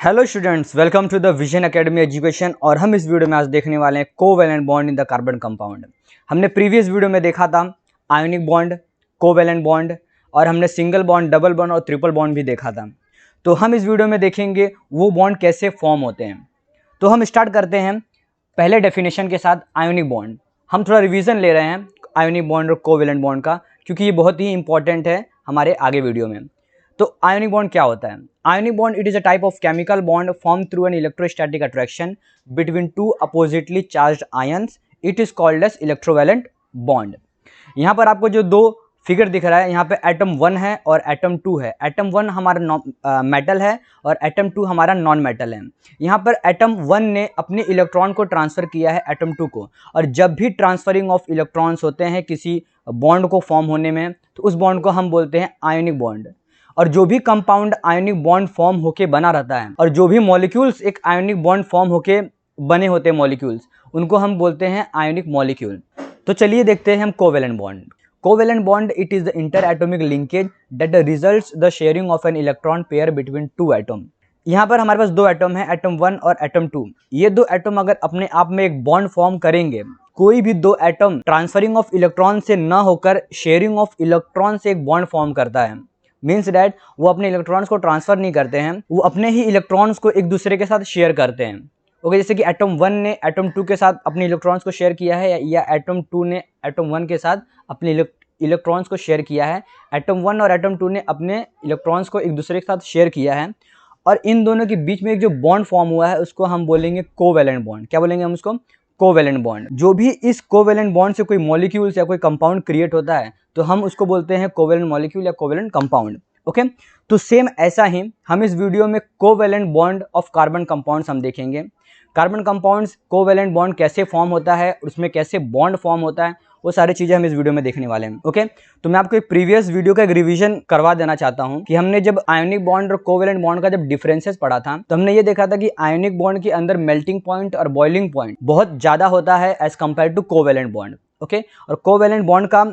Hello students, welcome to the vision academy education. और हम इस वीडियो में आज देखने वाले हैं covalent bond in the carbon compound. हमने प्रीवियस वीडियो में देखा था आयोनिक बॉन्ड, कोवैलेंट बॉन्ड, और हमने सिंगल बॉन्ड, डबल बॉन्ड और ट्रिपल बॉन्ड भी देखा था। तो हम इस वीडियो में देखेंगे वो बॉन्ड कैसे फॉर्म होते हैं। तो हम स्टार्ट करते हैं पहले डेफिनेशन के साथ, आयोनिक बॉन्ड। हम थोड़ा रिविजन ले रहे हैं आयोनिक बॉन्ड और कोवैलेंट बॉन्ड का, क्योंकि ये बहुत ही इंपॉर्टेंट है हमारे आगे वीडियो में। तो आयोनिक बॉन्ड क्या होता है? Ionic bond, it is a type of chemical bond form through an electrostatic attraction between two oppositely charged ions. It is called as electrovalent bond. यहाँ पर आपको जो दो फिगर दिख रहा है, यहाँ पे एटम 1 है और एटम 2 है। एटम 1 हमारा मेटल है और एटम 2 हमारा नॉन मेटल है। यहाँ पर एटम 1 ने अपने इलेक्ट्रॉन को ट्रांसफ़र किया है एटम 2 को, और जब भी ट्रांसफरिंग ऑफ इलेक्ट्रॉन्स होते हैं किसी बॉन्ड को फॉर्म होने में, तो उस बॉन्ड को हम बोलते हैं आयोनिक बॉन्ड। और जो भी कंपाउंड आयोनिक बॉन्ड फॉर्म होके बना रहता है, और जो भी मॉलिक्यूल्स एक आयोनिक बॉन्ड फॉर्म होके बने होते हैं मॉलिक्यूल्स, उनको हम बोलते हैं आयोनिक मॉलिक्यूल। तो चलिए देखते हैं हम covalent bond. Covalent bond, it is the inter atomic linkage that results the sharing of an electron pair between two atom. यहाँ पर हमारे पास दो एटम है, एटम 1 और एटम 2। ये दो एटम अगर अपने आप में एक बॉन्ड फॉर्म करेंगे, कोई भी दो एटम ट्रांसफरिंग ऑफ इलेक्ट्रॉन से न होकर शेयरिंग ऑफ इलेक्ट्रॉन से एक बॉन्ड फॉर्म करता है। मीन्स डैट वो अपने इलेक्ट्रॉन्स को ट्रांसफर नहीं करते हैं, वो अपने ही इलेक्ट्रॉन्स को एक दूसरे के साथ शेयर करते हैं। ओके, जैसे कि एटम 1 ने एटम 2 के साथ अपने इलेक्ट्रॉन्स को शेयर किया है, या एटम 2 ने एटम 1 के साथ अपने इलेक्ट्रॉन्स को शेयर किया है। एटम 1 और एटम 2 ने अपने इलेक्ट्रॉन्स को एक दूसरे के साथ शेयर किया है, और इन दोनों के बीच में एक जो बॉन्ड फॉर्म हुआ है उसको हम बोलेंगे कोवैलेंट बॉन्ड। क्या बोलेंगे हम उसको? Covalent bond. जो भी इस कोवैलेंट बॉन्ड से कोई मॉलिक्यूल्स या कोई कंपाउंड क्रिएट होता है, तो हम उसको बोलते हैं कोवैलेंट मॉलिक्यूल या कोवैलेंट कंपाउंड। ओके, तो सेम ऐसा ही हम इस वीडियो में covalent bond of carbon compounds हम देखेंगे। कार्बन कंपाउंड्स कोवैलेंट बॉन्ड कैसे फॉर्म होता है, उसमें कैसे बॉन्ड फॉर्म होता है, वो सारी चीज़ें हम इस वीडियो में देखने वाले हैं। ओके, तो मैं आपको एक प्रीवियस वीडियो का एक रिवीजन करवा देना चाहता हूं कि हमने जब आयोनिक बॉन्ड और कोवैलेंट बॉन्ड का जब डिफरेंसेस पढ़ा था, तो हमने ये देखा था कि आयोनिक बॉन्ड के अंदर मेल्टिंग पॉइंट और बॉइलिंग पॉइंट बहुत ज़्यादा होता है as compare to covalent bond. Okay, और कोवैलेंट बॉन्ड का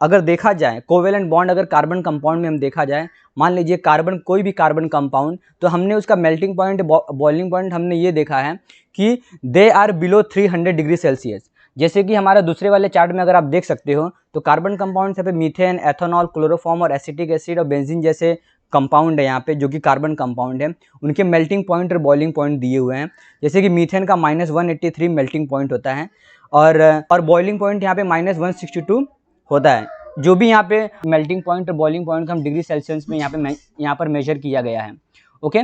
अगर देखा जाए, कोवैलेंट बॉन्ड अगर कार्बन कंपाउंड में हम देखा जाए, मान लीजिए कार्बन, कोई भी कार्बन कंपाउंड, तो हमने उसका मेल्टिंग पॉइंट, बॉइलिंग पॉइंट हमने ये देखा है कि they are below 300 degree Celsius. जैसे कि हमारा दूसरे वाले चार्ट में अगर आप देख सकते हो, तो कार्बन कंपाउंड यहाँ पे मीथेन, एथेनॉल, क्लोरोफॉर्म और एसिटिक एसिड और बेंजीन जैसे कंपाउंड है यहाँ पे, जो कि कार्बन कंपाउंड है, उनके मेल्टिंग पॉइंट और बॉइलिंग पॉइंट दिए हुए हैं। जैसे कि मीथेन का -183 मेल्टिंग पॉइंट होता है, और बॉइलिंग पॉइंट यहाँ पे -162 होता है। जो भी यहाँ पे मेल्टिंग पॉइंट और बॉइलिंग पॉइंट का हम डिग्री सेल्सियस में यहाँ पर मेजर किया गया है। ओके,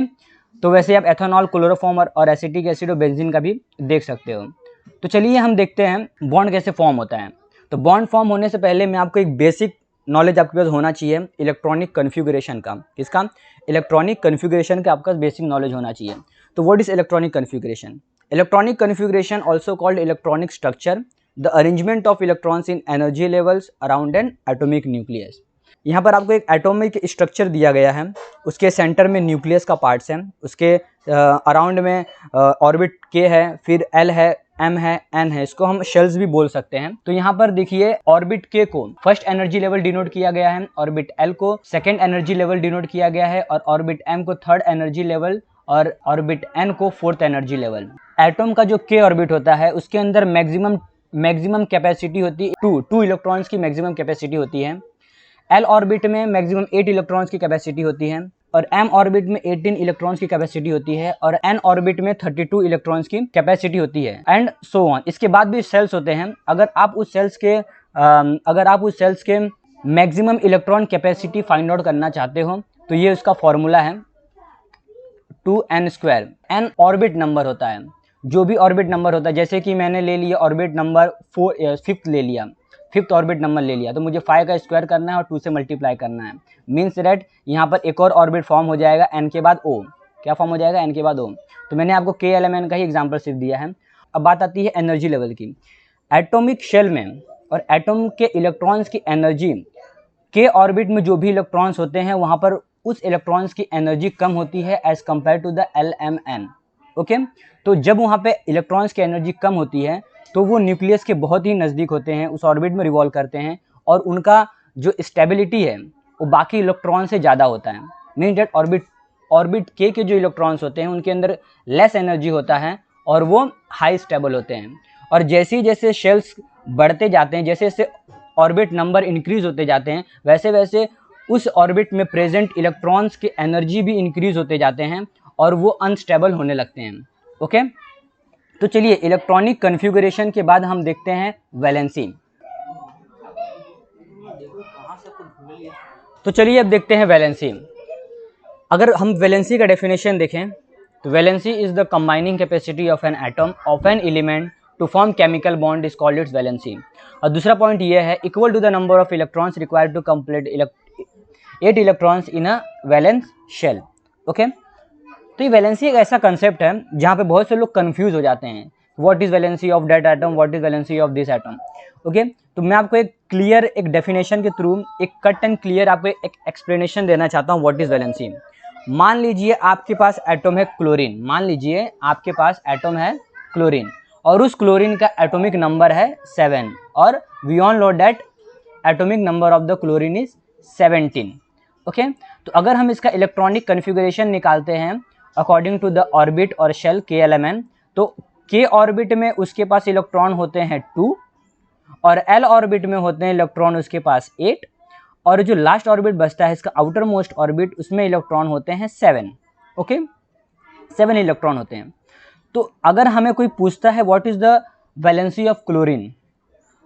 तो वैसे आप एथेनॉल, क्लोरोफॉर्म और एसिटिक एसिड और बेंजीन का भी देख सकते हो। तो चलिए हम देखते हैं बॉन्ड कैसे फॉर्म होता है। तो बॉन्ड फॉर्म होने से पहले मैं आपको एक बेसिक नॉलेज आपके पास होना चाहिए इलेक्ट्रॉनिक कन्फिगरेशन का। किसका? इलेक्ट्रॉनिक कन्फिगरेशन का आपका बेसिक नॉलेज होना चाहिए। तो what is electronic configuration? Electronic configuration also called electronic structure, the arrangement of electrons in energy levels around an atomic nucleus. यहाँ पर आपको एक एटॉमिक स्ट्रक्चर दिया गया है, उसके सेंटर में न्यूक्लियस का पार्ट्स है, उसके अराउंड में ऑर्बिट के है, फिर एल है, एम है, एन है, इसको हम शेल्स भी बोल सकते हैं। तो यहाँ पर देखिए, ऑर्बिट के को फर्स्ट एनर्जी लेवल डिनोट किया गया है, ऑर्बिट एल को सेकेंड एनर्जी लेवल डिनोट किया गया है, और ऑर्बिट एम को थर्ड एनर्जी लेवल, और ऑर्बिट एन को फोर्थ एनर्जी लेवल। एटम का जो के ऑर्बिट होता है, उसके अंदर मैक्सिमम कैपेसिटी होती है टू इलेक्ट्रॉन्स की मैक्सिमम कैपेसिटी होती है। एल ऑर्बिट में मैक्सिमम 8 इलेक्ट्रॉन्स की कैपेसिटी होती है, और एम ऑर्बिट में 18 इलेक्ट्रॉन्स की कैपेसिटी होती है, और एन ऑर्बिट में 32 इलेक्ट्रॉन्स की कैपेसिटी होती है, एंड सो ऑन। इसके बाद भी सेल्स होते हैं। अगर आप उस सेल्स के maximum electron capacity find out करना चाहते हो, तो ये उसका फॉर्मूला है 2n²। एन ऑर्बिट नंबर होता है, जो भी ऑर्बिट नंबर होता है। जैसे कि मैंने ले लिया ऑर्बिट नंबर 5th ले लिया, 5th ऑर्बिट नंबर ले लिया, तो मुझे 5 का स्क्वायर करना है और 2 से मल्टीप्लाई करना है। मीन्स दैट यहाँ पर एक और ऑर्बिट फॉर्म हो जाएगा n के बाद O। क्या फॉर्म हो जाएगा? n के बाद O। तो मैंने आपको KLMN का ही एग्जाम्पल सिर्फ दिया है। अब बात आती है एनर्जी लेवल की। एटॉमिक शेल में और एटम के इलेक्ट्रॉन्स की एनर्जी, के ऑर्बिट में जो भी इलेक्ट्रॉन्स होते हैं, वहाँ पर उस इलेक्ट्रॉन्स की एनर्जी कम होती है as compare to the LMN। Okay, तो जब वहाँ पे इलेक्ट्रॉन्स की एनर्जी कम होती है, तो वो न्यूक्लियस के बहुत ही नज़दीक होते हैं, उस ऑर्बिट में रिवॉल्व करते हैं, और उनका जो स्टेबिलिटी है वो बाकी इलेक्ट्रॉन से ज़्यादा होता है। मीन्स दैट ऑर्बिट ऑर्बिट के जो इलेक्ट्रॉन्स होते हैं उनके अंदर लेस एनर्जी होता है और वो हाई स्टेबल होते हैं। और जैसे जैसे शेल्स बढ़ते जाते हैं, जैसे जैसे ऑर्बिट नंबर इंक्रीज होते जाते हैं, वैसे वैसे उस ऑर्बिट में प्रेजेंट इलेक्ट्रॉन्स की एनर्जी भी इंक्रीज होते जाते हैं और वो अनस्टेबल होने लगते हैं। ओके, तो चलिए इलेक्ट्रॉनिक कन्फिगरेशन के बाद हम देखते हैं वैलेंसी। तो चलिए अब देखते हैं वैलेंसी। अगर हम वैलेंसी का डेफिनेशन देखें तो valency is the combining capacity of an atom of an element to form chemical bond is called its valency. और दूसरा पॉइंट ये है equal to the number of electrons required to complete 8 electrons in a valence shell. Okay, तो ये valency एक ऐसा concept है जहाँ पे बहुत से लोग कंफ्यूज हो जाते हैं, what is valency of that atom, what is valency of this atom. Okay, तो मैं आपको एक क्लियर एक डेफिनेशन के थ्रू एक कट एंड क्लियर आपको एक एक्सप्लेनेशन देना चाहता हूँ व्हाट इज वैलेंसी। मान लीजिए आपके पास एटम है क्लोरीन, मान लीजिए आपके पास एटम है क्लोरीन और उस क्लोरीन का एटॉमिक नंबर है 7 और we all know that atomic number of the chlorine is 17। Okay, तो अगर हम इसका इलेक्ट्रॉनिक कन्फिगरेशन निकालते हैं अकॉर्डिंग टू द ऑर्बिट और शेल KLMN, तो K ऑर्बिट में उसके पास इलेक्ट्रॉन होते हैं 2 और L ऑर्बिट में होते हैं इलेक्ट्रॉन उसके पास 8 और जो लास्ट ऑर्बिट बचता है इसका आउटर मोस्ट ऑर्बिट उसमें इलेक्ट्रॉन होते हैं 7। ओके, 7 इलेक्ट्रॉन होते हैं। तो अगर हमें कोई पूछता है what is the valency of chlorine,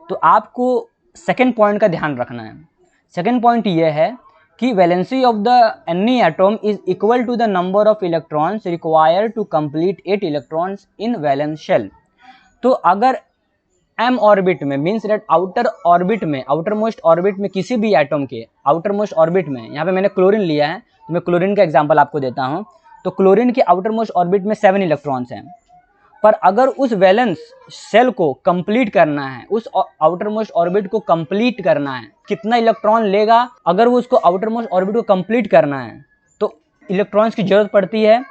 तो आपको सेकेंड पॉइंट का ध्यान रखना है। सेकेंड पॉइंट ये है कि valency of the any atom is equal to the number of electrons required to complete 8 electrons in valence shell. तो अगर m ऑर्बिट में मीन्स दैट आउटर ऑर्बिट में, आउटर मोस्ट ऑर्बिट में किसी भी एटम के आउटर मोस्ट ऑर्बिट में, यहाँ पे मैंने क्लोरीन लिया है तो मैं क्लोरीन का एग्जांपल आपको देता हूँ। तो क्लोरीन के आउटर मोस्ट ऑर्बिट में 7 इलेक्ट्रॉन्स हैं, पर अगर उस वैलेंस शेल को कंप्लीट करना है, उस आउटर मोस्ट ऑर्बिट को कंप्लीट करना है, कितना इलेक्ट्रॉन लेगा? अगर वो उसको आउटर मोस्ट ऑर्बिट को कंप्लीट करना है तो इलेक्ट्रॉन्स की जरूरत पड़ती है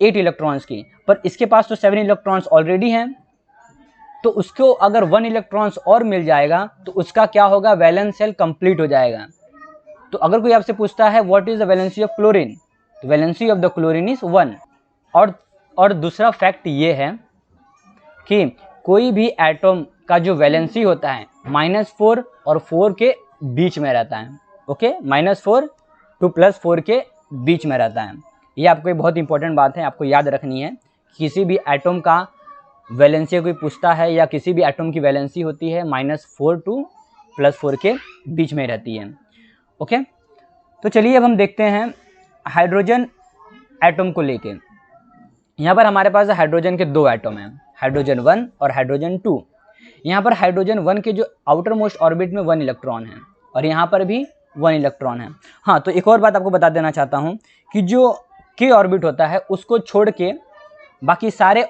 8 इलेक्ट्रॉन्स की, पर इसके पास तो 7 इलेक्ट्रॉन्स ऑलरेडी हैं, तो उसको अगर 1 इलेक्ट्रॉन्स और मिल जाएगा तो उसका क्या होगा? वैलेंस शेल कंप्लीट हो जाएगा। तो अगर कोई आपसे पूछता है what is the valency of chlorine, तो valency of the chlorine is 1। और दूसरा फैक्ट ये है कि कोई भी एटम का जो वैलेंसी होता है -4 और 4 के बीच में रहता है। ओके, -4 to +4 के बीच में रहता है। ये आपको एक बहुत इंपॉर्टेंट बात है, आपको याद रखनी है। किसी भी एटम का वैलेंसी कोई पूछता है या किसी भी एटम की वैलेंसी होती है -4 to +4 के बीच में रहती है। ओके, तो चलिए अब हम देखते हैं हाइड्रोजन एटम को लेके। यहाँ पर हमारे पास हाइड्रोजन के 2 एटम हैं, हाइड्रोजन 1 और हाइड्रोजन 2। यहाँ पर हाइड्रोजन 1 के जो आउटर मोस्ट ऑर्बिट में 1 इलेक्ट्रॉन है और यहाँ पर भी 1 इलेक्ट्रॉन है। हाँ, तो एक और बात आपको बता देना चाहता हूँ कि जो K ऑर्बिट होता है उसको छोड़ के बाकी सारे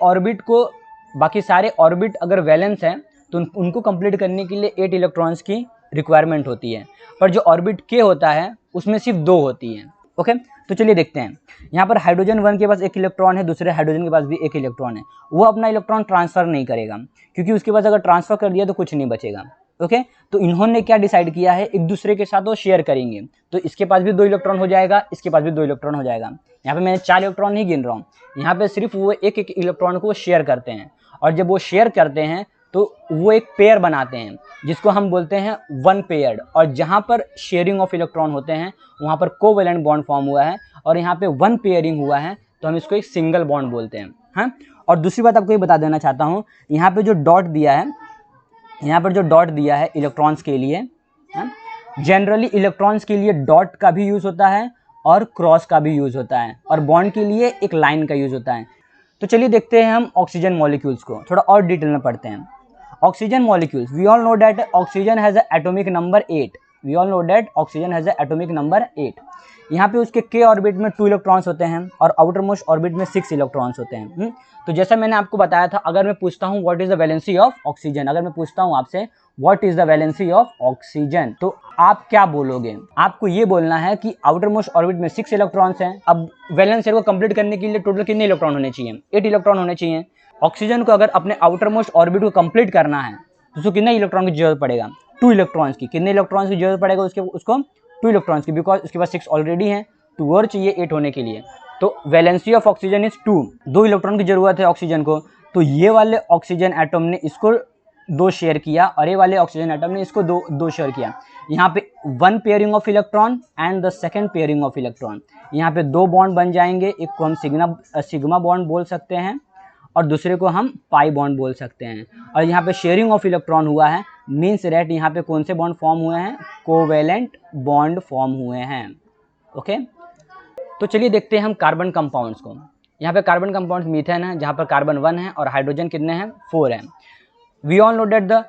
ऑर्बिट अगर वैलेंस हैं तो उनको कंप्लीट करने के लिए 8 इलेक्ट्रॉन्स की रिक्वायरमेंट होती है, पर जो ऑर्बिट K होता है उसमें सिर्फ 2 होती है। ओके, तो चलिए देखते हैं। यहाँ पर हाइड्रोजन 1 के पास 1 इलेक्ट्रॉन है, दूसरे हाइड्रोजन के पास भी 1 इलेक्ट्रॉन है। वो अपना इलेक्ट्रॉन ट्रांसफर नहीं करेगा क्योंकि उसके पास अगर ट्रांसफर कर दिया तो कुछ नहीं बचेगा। ओके, तो इन्होंने क्या डिसाइड किया है, एक दूसरे के साथ वो शेयर करेंगे। तो इसके पास भी 2 इलेक्ट्रॉन हो जाएगा, इसके पास भी 2 इलेक्ट्रॉन हो जाएगा। यहाँ पे मैंने 4 इलेक्ट्रॉन नहीं गिन रहा हूँ, यहाँ पे सिर्फ वो एक इलेक्ट्रॉन को शेयर करते हैं और जब वो शेयर करते हैं तो वो एक पेयर बनाते हैं जिसको हम बोलते हैं 1 पेयर्ड। और जहाँ पर शेयरिंग ऑफ इलेक्ट्रॉन होते हैं वहाँ पर कोवैलेंट बॉन्ड फॉर्म हुआ है और यहाँ पे 1 पेयरिंग हुआ है तो हम इसको एक सिंगल बॉन्ड बोलते हैं। हाँ, और दूसरी बात आपको ये बता देना चाहता हूँ, यहाँ पे जो डॉट दिया है, यहाँ पर जो डॉट दिया है इलेक्ट्रॉन्स के लिए, जनरली इलेक्ट्रॉन्स के लिए डॉट का भी यूज़ होता है और क्रॉस का भी यूज़ होता है और बॉन्ड के लिए एक लाइन का यूज़ होता है। तो चलिए देखते हैं हम ऑक्सीजन मॉलिक्यूल्स को, थोड़ा और डिटेल में पढ़ते हैं। Oxygen molecules, we all know that oxygen has a atomic number 8। We all know that oxygen has a atomic number 8। यहाँ पे उसके K ऑर्बिट में 2 इलेक्ट्रॉन्स होते हैं और आउटर मोस्ट ऑर्बिट में 6 इलेक्ट्रॉन्स होते हैं। तो जैसा मैंने आपको बताया था, अगर मैं पूछता हूँ what is the valency of oxygen, अगर मैं पूछता हूँ आपसे what is the valency of oxygen, तो आप क्या बोलोगे? आपको ये बोलना है कि आउटर मोस्ट ऑर्बिट में 6 इलेक्ट्रॉन्स हैं। अब वैलेंस शेल को कंप्लीट करने के लिए टोटल कितने इलेक्ट्रॉन होने चाहिए? 8 इलेक्ट्रॉन होने चाहिए। ऑक्सीजन को अगर अपने आउटर मोस्ट ऑर्बिट को कंप्लीट करना है तो उसको कितने इलेक्ट्रॉन की जरूरत पड़ेगा? 2 इलेक्ट्रॉन्स की। कितने इलेक्ट्रॉन्स की जरूरत पड़ेगा उसको 2 इलेक्ट्रॉन्स की, बिकॉज उसके पास 6 ऑलरेडी हैं, 2 और चाहिए 8 होने के लिए। तो valency of oxygen is 2, 2 electron की जरूरत है ऑक्सीजन को। तो ये वाले ऑक्सीजन एटम ने इसको 2 शेयर किया और ये वाले ऑक्सीजन एटम ने इसको 2 शेयर किया। यहाँ पे 1 pairing of electron and the second pairing of electron. यहाँ पे 2 बॉन्ड बन जाएंगे, एक को हम सिग्मा बॉन्ड बोल सकते हैं और दूसरे को हम पाई बॉन्ड बोल सकते हैं। और यहाँ पे शेयरिंग ऑफ इलेक्ट्रॉन हुआ है, मीन्स दैट यहाँ पे कौन से बॉन्ड फॉर्म हुए हैं, कोवेलेंट बॉन्ड फॉर्म हुए हैं। ओके, तो चलिए देखते हैं हम कार्बन कंपाउंड्स को। यहाँ पे कार्बन कंपाउंड्स मीथेन है जहाँ पर कार्बन 1 है और हाइड्रोजन कितने हैं, 4 हैं। We all know that the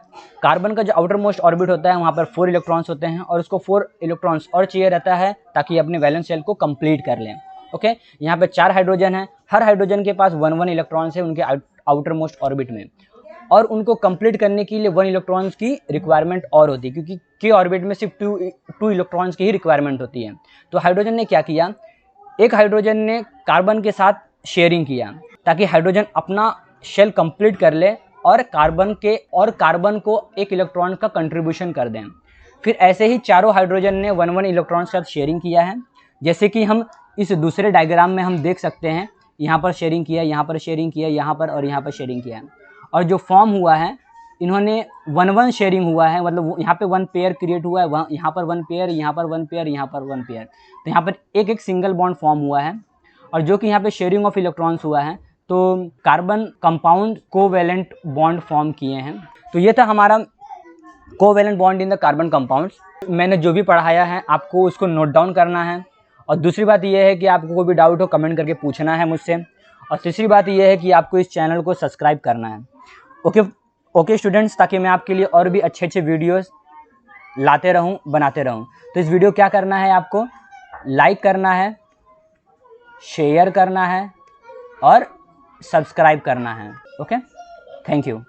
carbon का जो आउटर मोस्ट ऑर्बिट होता है वहाँ पर 4 इलेक्ट्रॉन्स होते हैं और उसको 4 इलेक्ट्रॉन्स और चाहिए रहता है ताकि अपने वैलेंस शेल को कंप्लीट कर लें। ओके, यहाँ पे 4 हाइड्रोजन है, हर हाइड्रोजन के पास 1 इलेक्ट्रॉन्स है उनके आउटर मोस्ट ऑर्बिट में, और उनको कंप्लीट करने के लिए 1 इलेक्ट्रॉन्स की रिक्वायरमेंट और होती है, क्योंकि के ऑर्बिट में सिर्फ 2 इलेक्ट्रॉन्स की ही रिक्वायरमेंट होती है। तो हाइड्रोजन ने क्या किया, एक हाइड्रोजन ने कार्बन के साथ शेयरिंग किया ताकि हाइड्रोजन अपना शेल कंप्लीट कर ले और कार्बन को 1 इलेक्ट्रॉन का कंट्रीब्यूशन कर दें। फिर ऐसे ही चारों हाइड्रोजन ने 1 इलेक्ट्रॉन के साथ शेयरिंग किया है, जैसे कि हम इस दूसरे डायग्राम में हम देख सकते हैं, यहाँ पर शेयरिंग किया, यहाँ पर शेयरिंग किया, यहाँ पर और यहाँ पर शेयरिंग किया है। और जो फॉर्म हुआ है, इन्होंने 1 शेयरिंग हुआ है, मतलब यहाँ पे 1 पेयर क्रिएट हुआ है, वहाँ यहाँ पर 1 पेयर, यहाँ पर 1 पेयर, यहाँ पर 1 पेयर, तो यहाँ पर एक सिंगल बॉन्ड फॉर्म हुआ है। और जो कि यहाँ पे शेयरिंग ऑफ इलेक्ट्रॉन्स हुआ है, तो carbon compound covalent bond form किए हैं। तो ये था हमारा covalent bond in the carbon compounds. मैंने जो भी पढ़ाया है आपको उसको नोट डाउन करना है। और दूसरी बात यह है कि आपको कोई भी डाउट हो कमेंट करके पूछना है मुझसे। और तीसरी बात यह है कि आपको इस चैनल को सब्सक्राइब करना है। ओके स्टूडेंट्स, ताकि मैं आपके लिए और भी अच्छे वीडियोस लाते रहूं, बनाते रहूं। तो इस वीडियो क्या करना है, आपको लाइक करना है, शेयर करना है और सब्सक्राइब करना है। Okay, thank you.